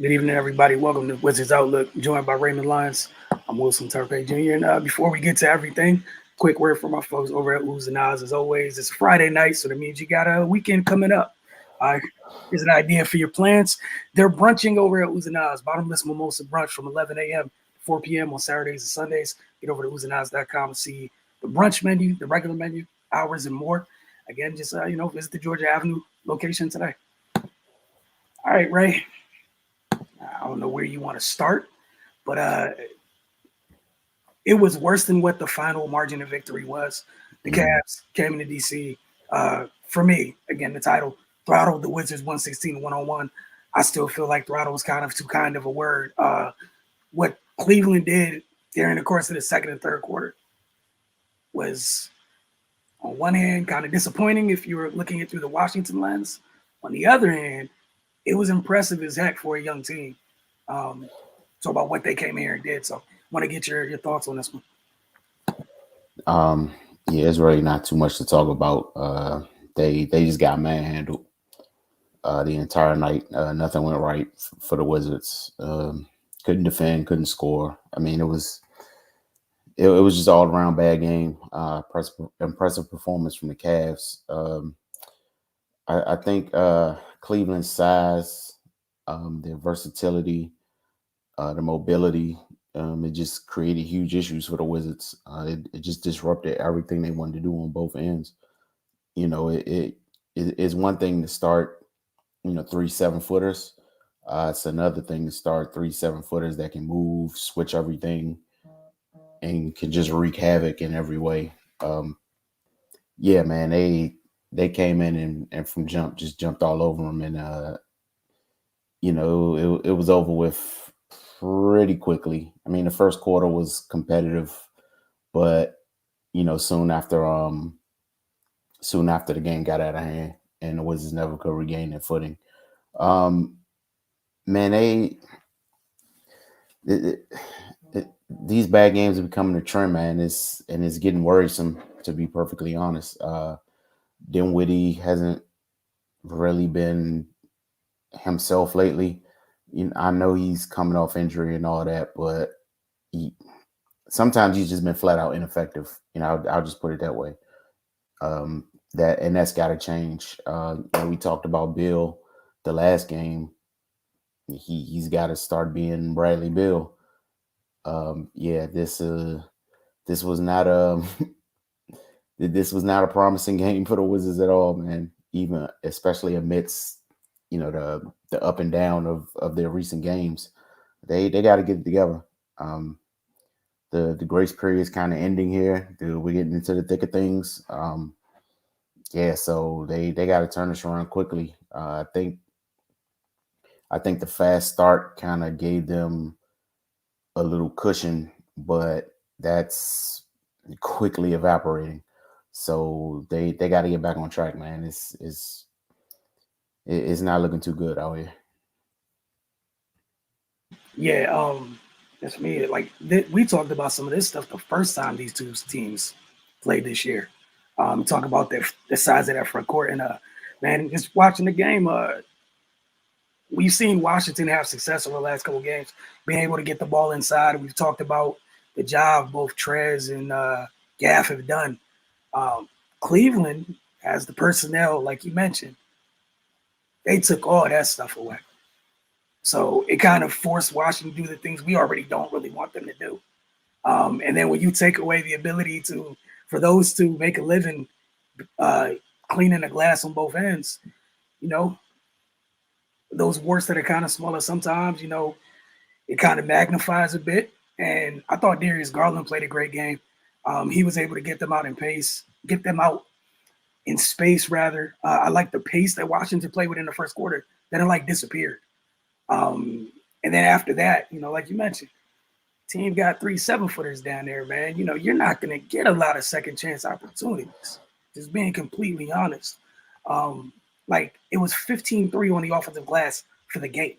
Good evening, everybody. Welcome to Wizards Outlook, joined by Raymond Lyons. I'm Wilson Turpay Jr. And before we get to everything, quick word from my folks over at Oohs and Ahs. As always, it's Friday night, so that means you got a weekend coming up. Here's an idea for your plans. They're brunching over at Oohs and Ahs, bottomless mimosa brunch from 11 a.m. to 4 p.m. on Saturdays and Sundays. Get over to oohsandahs.com and see the brunch menu, the regular menu, hours, and more. Again, just visit the Georgia Avenue location today. All right, Ray. I don't know where you want to start, but it was worse than what the final margin of victory was. The Cavs came into DC. For me, again, the title throttled the Wizards 116-101. I still feel like throttle was kind of too kind of a word. What Cleveland did during the course of the second and third quarter was, on one hand, kind of disappointing if you were looking at it through the Washington lens. On the other hand, it was impressive as heck for a young team. So about what they came here and did. So I want to get your thoughts on this one. Yeah, it's really not too much to talk about. They just got manhandled the entire night. Nothing went right for the Wizards. Couldn't defend, couldn't score. I mean, it was just all around bad game. Impressive performance from the Cavs. I think Cleveland's size, their versatility, the mobility, it just created huge issues for the Wizards. It just disrupted everything they wanted to do on both ends. You know, it is one thing to start, 3 7-footers. It's another thing to start 3 7-footers that can move, switch everything, and can just wreak havoc in every way. Yeah, man, they came in and from jump just jumped all over them, and it was over with pretty quickly. I mean, the first quarter was competitive, but soon after the game got out of hand and the Wizards never could regain their footing. Man, these bad games are becoming a trend, man. It's getting worrisome, to be perfectly honest. Dinwiddie hasn't really been himself lately. I know he's coming off injury and all that, but sometimes he's just been flat out ineffective. I'll just put it that way. That's got to change. We talked about Bill the last game. He's got to start being Bradley Bill. This was not this was not a promising game for the Wizards at all, man. Even especially amidst the up and down of their recent games, they got to get it together. The grace period is kind of ending here. We're getting into the thick of things. So they got to turn this around quickly. I think the fast start kind of gave them a little cushion, but that's quickly evaporating. So they got to get back on track, man. It's not looking too good out here. Yeah, that's me. We talked about some of this stuff the first time these two teams played this year. Talk about the size of that front court, and man, just watching the game, we've seen Washington have success over the last couple of games, being able to get the ball inside. We've talked about the job both Trez and Gaff have done. Cleveland has the personnel, like you mentioned. They took all that stuff away. So it kind of forced Washington to do the things we already don't really want them to do. And then when you take away the ability for those to make a living cleaning the glass on both ends, those warts that are kind of smaller sometimes, it kind of magnifies a bit. And I thought Darius Garland played a great game. He was able to get them out in space, rather. I like the pace that Washington played with in the first quarter. Then it disappeared. And then after that, like you mentioned, team got 3 7-footers down there, man. You're not going to get a lot of second chance opportunities, just being completely honest. It was 15-3 on the offensive glass for the game,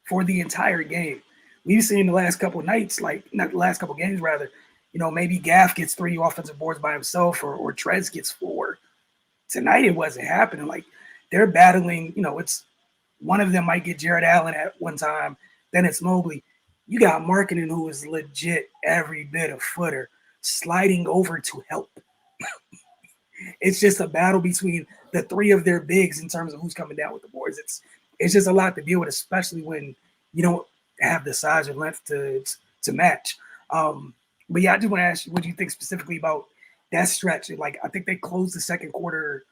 for the entire game. We've seen the last couple of nights, not the last couple of games, rather, maybe Gaff gets 3 offensive boards by himself or Trez gets 4. Tonight, it wasn't happening. They're battling, it's one of them might get Jared Allen at one time, then it's Mobley. You got Markkanen, who is legit every bit of footer, sliding over to help. It's just a battle between the three of their bigs in terms of who's coming down with the boards. It's just a lot to deal with, especially when you don't have the size or length to match. But yeah, I just want to ask you, what do you think specifically about that stretch? Like, I think they closed the second quarter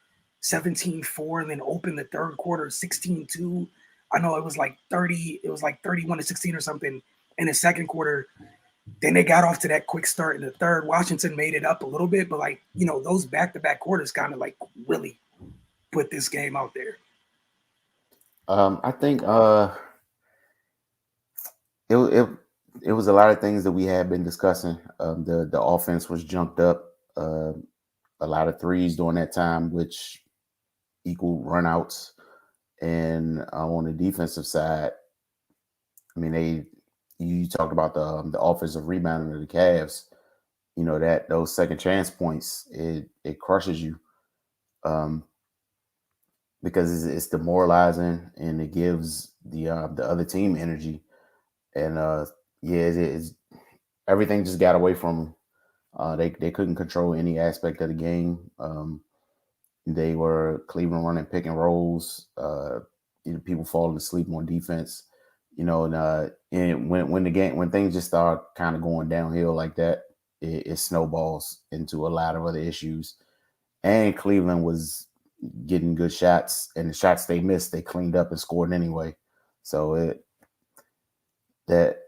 17-4 and then opened the third quarter 16-2. I know it was like 30, it was like 31-16 or something in the second quarter. Then they got off to that quick start in the third. Washington made it up a little bit, but like, those back-to-back quarters kind of like really put this game out there. I think it it was a lot of things that we had been discussing. The offense was junked up, a lot of threes during that time, which equal runouts. And on the defensive side, I mean, you talked about the offensive rebounding of the Cavs. That those second chance points, it crushes you, um, because it's demoralizing and it gives the other team energy. And yeah, it's everything just got away from them. They couldn't control any aspect of the game. They were Cleveland running pick and rolls. People falling asleep on defense. And when things just start kind of going downhill like that, it snowballs into a lot of other issues. And Cleveland was getting good shots, and the shots they missed, they cleaned up and scored anyway. So that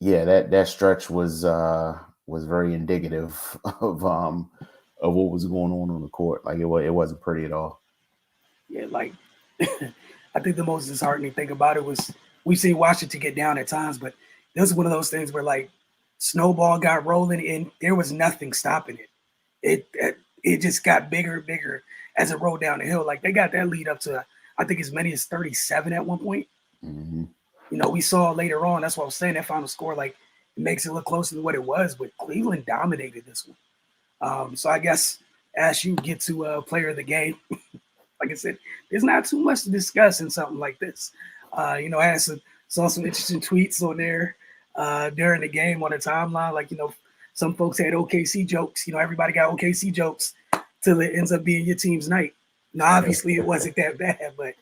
that stretch was very indicative of what was going on the court. Like it wasn't pretty at all. Yeah, like I think the most disheartening thing about it was we've seen Washington get down at times, but this is one of those things where like snowball got rolling and there was nothing stopping it. It just got bigger and bigger as it rolled down the hill. Like they got that lead up to I think as many as 37 at one point. Mm-hmm. We saw later on. That's what I was saying. That final score like it makes it look closer to what it was, but Cleveland dominated this one. So I guess as you get to player of the game, like I said, there's not too much to discuss in something like this. I saw some interesting tweets on there during the game on the timeline. Like, some folks had OKC jokes. Everybody got OKC jokes till it ends up being your team's night. Now, obviously, it wasn't that bad, but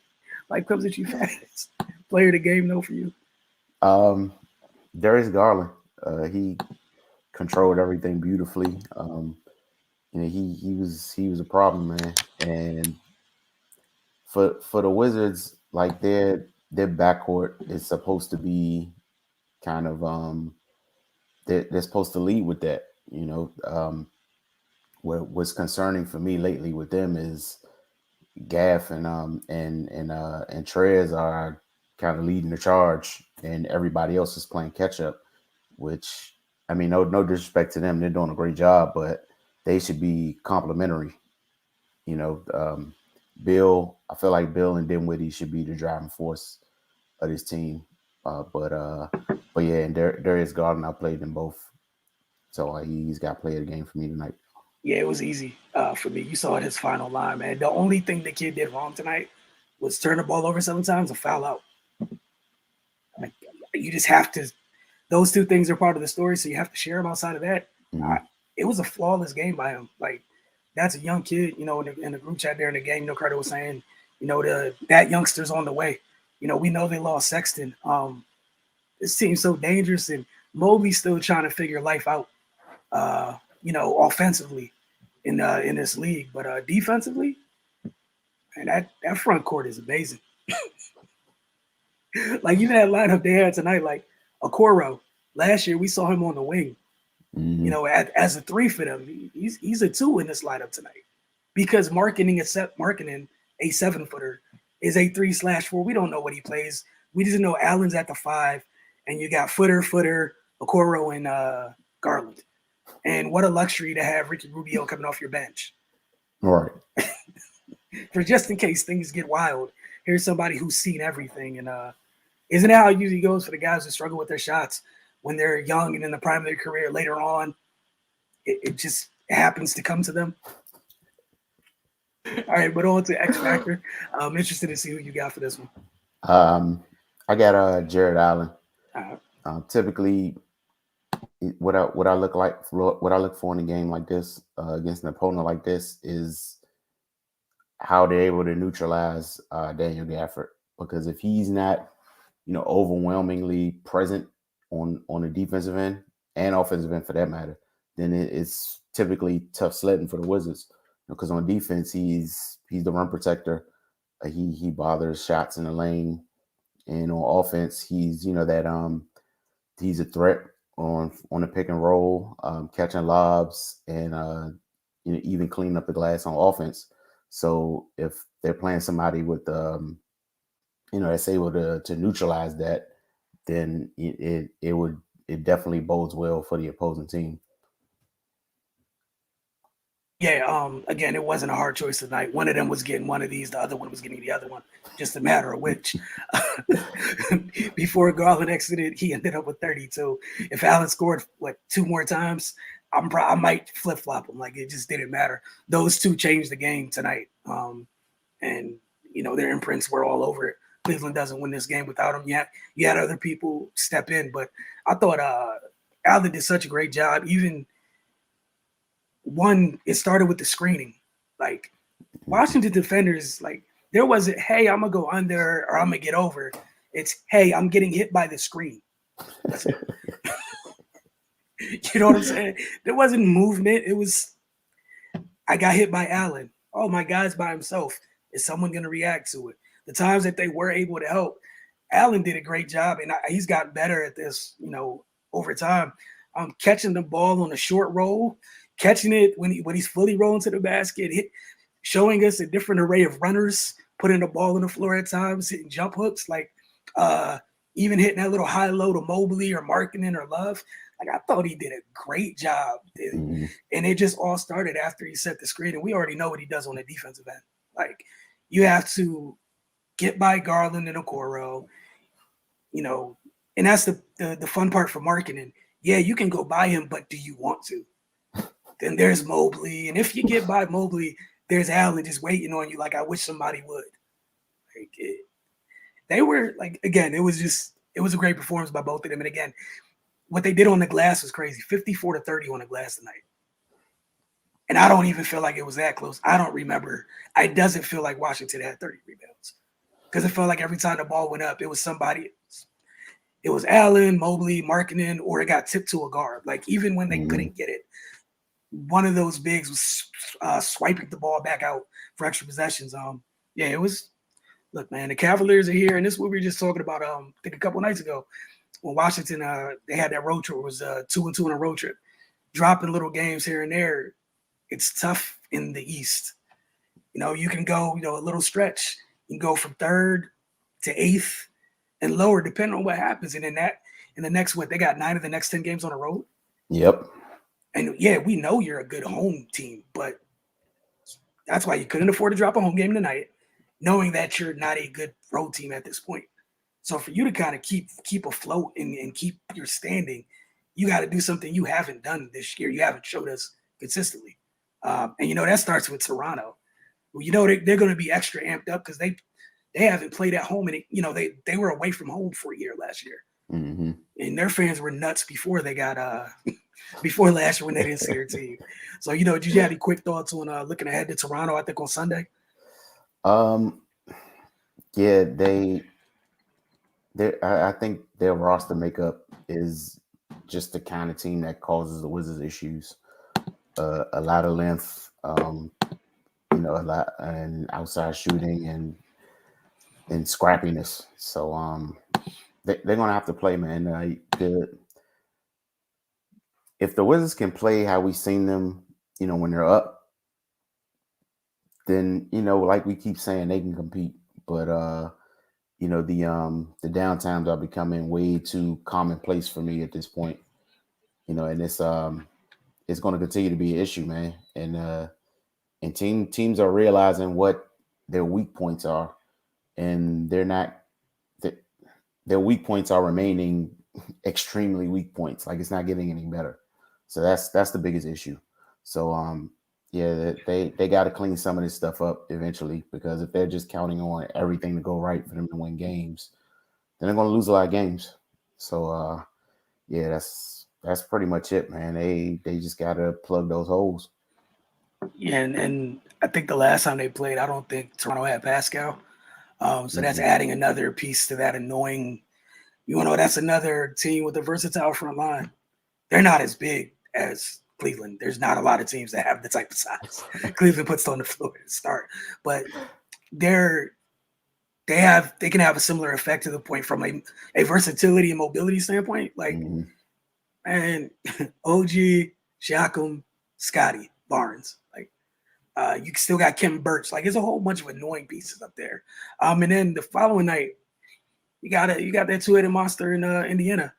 life comes at you fast. Player of the game, though, for you? Darius Garland. He controlled everything beautifully. He was a problem, man. And for the Wizards, like their backcourt is supposed to be kind of they're supposed to lead with that. What's concerning for me lately with them is Gaff and Trez are kind of leading the charge, and everybody else is playing catch up. Which, I mean, no disrespect to them, they're doing a great job, but they should be complimentary. Bill, I feel like Bill and Dinwiddie should be the driving force of this team. But yeah, and Darius Garland, I played them both, so he's got play of the game for me tonight. Yeah, it was easy for me. You saw his final line, man. The only thing the kid did wrong tonight was turn the ball over 7 times and foul out. Like, you just have to. Those two things are part of the story, so you have to share them. Outside of that, it was a flawless game by him. Like, that's a young kid, in the group chat there in the game. Cardell was saying, that youngster's on the way. We know they lost Sexton. This team's so dangerous, and Mobley's still trying to figure life out. Offensively in this league, but defensively, and that front court is amazing. Like even that lineup they had tonight, like Okoro. Last year we saw him on the wing. As a 3 for them, he's a 2 in this lineup tonight because marketing a 7-footer is a 3/4. We don't know what he plays. We just know Allen's at the 5, and you got Footer, Okoro, and Garland. And what a luxury to have Ricky Rubio coming off your bench. All right. For just in case things get wild, here's somebody who's seen everything. And isn't that how it usually goes for the guys who struggle with their shots when they're young and in the prime of their career? Later on, it just happens to come to them. All right, but on to X Factor. I'm interested to see who you got for this one. I got Jared Allen. Uh, Typically, what I look for in a game like this against an opponent like this is how they're able to neutralize Daniel Gafford. Because if he's not, overwhelmingly present on the defensive end and offensive end for that matter, then it's typically tough sledding for the Wizards. Because on defense, he's the run protector. He bothers shots in the lane, and on offense, he's that he's a threat on the pick and roll, catching lobs, and even cleaning up the glass on offense. So if they're playing somebody with that's able to neutralize that, then it definitely bodes well for the opposing team. yeah, again, it wasn't a hard choice tonight. One of them was getting one of these, the other one was getting the other one. Just a matter of which. Before Garland exited, he ended up with 32. If Allen scored two more times, I might flip flop him. Like, it just didn't matter. Those two changed the game tonight, and their imprints were all over it. Cleveland doesn't win this game without him yet. You had other people step in, but I thought Allen did such a great job. Even it started with the screening. Like, Washington defenders, like, there wasn't, hey, I'm gonna go under or I'm gonna get over. It's, hey, I'm getting hit by the screen. That's it. You know what I'm saying? There wasn't movement. It was, I got hit by Allen. Oh, my guy's by himself. Is someone gonna react to it? The times that they were able to help, Allen did a great job, and he's gotten better at this, over time. Catching the ball on a short roll, catching it when he's fully rolling to the basket, showing us a different array of runners, putting the ball on the floor at times, hitting jump hooks, like even hitting that little high low to Mobley or Markkinen or Love. Like, I thought he did a great job. Mm-hmm. And it just all started after he set the screen. And we already know what he does on the defensive end. Like, you have to get by Garland and Okoro, and that's the fun part for Markkinen. Yeah, you can go by him, but do you want to? Then there's Mobley. And if you get by Mobley, there's Allen just waiting on you. Like, I wish somebody would. Like, they were, like, again, it was a great performance by both of them. And again, what they did on the glass was crazy. 54-30 on the glass tonight. And I don't even feel like it was that close. I don't remember. It doesn't feel like Washington had 30 rebounds. Because it felt like every time the ball went up, it was somebody. It was Allen, Mobley, Markkinen, or it got tipped to a guard. Like, even when they couldn't get it, one of those bigs was swiping the ball back out for extra possessions. Yeah, it was. Look, man, the Cavaliers are here, and this is what we were just talking about. I think a couple nights ago when Washington they had that road trip. It was 2-2 on a road trip, dropping little games here and there. It's tough in the East. You can go, a little stretch. You can go from 3rd to 8th and lower, depending on what happens. And in the next, they got 9 of the next 10 games on the road. Yep. And yeah, we know you're a good home team, but that's why you couldn't afford to drop a home game tonight, knowing that you're not a good road team at this point. So for you to kind of keep afloat and keep your standing, you got to do something you haven't done this year. You haven't showed us consistently. And that starts with Toronto. Well, they're going to be extra amped up because they haven't played at home, and they were away from home for a year last year, and their fans were nuts before they got before last year when they didn't see their team. So did you have any quick thoughts on looking ahead to Toronto? I think on Sunday. Yeah, I think their roster makeup is just the kind of team that causes the Wizards issues. A lot of length, a lot and outside shooting and scrappiness. So they're gonna have to play, man. If the Wizards can play how we've seen them, when they're up, then like we keep saying, they can compete. But the downtimes are becoming way too commonplace for me at this point. And it's going to continue to be an issue, man. And teams are realizing what their weak points are, and they're not. Their weak points are remaining extremely weak points. Like, it's not getting any better. So that's the biggest issue. So Yeah, they got to clean some of this stuff up eventually, because if they're just counting on everything to go right for them to win games, then they're going to lose a lot of games. So yeah, that's pretty much it, man. They just got to plug those holes. Yeah, and I think the last time they played, I don't think Toronto had Pascal. So that's Mm-mm. adding another piece to that annoying. That's another team with a versatile front line. They're not as big as Cleveland. There's not a lot of teams that have the type of size Cleveland puts on the floor to start, but they can have a similar effect to the point from a versatility and mobility standpoint. Like, Mm-hmm. man, OG, Siakam, Scotty Barnes, like. You still got Kim Birch. Like, there's a whole bunch of annoying pieces up there. And then the following night, you got that two-headed monster in Indiana.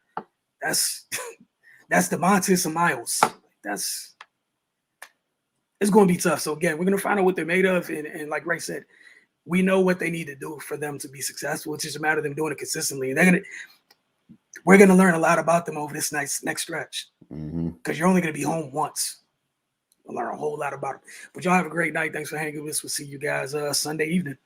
That's that's DeMontis and Miles. It's going to be tough. So again, we're going to find out what they're made of, and like Ray said, we know what they need to do for them to be successful. It's just a matter of them doing it consistently. And we're gonna learn a lot about them over this next stretch, because you're only gonna be home once. We'll learn a whole lot about them. But y'all have a great night. Thanks for hanging with us. We'll see you guys Sunday evening.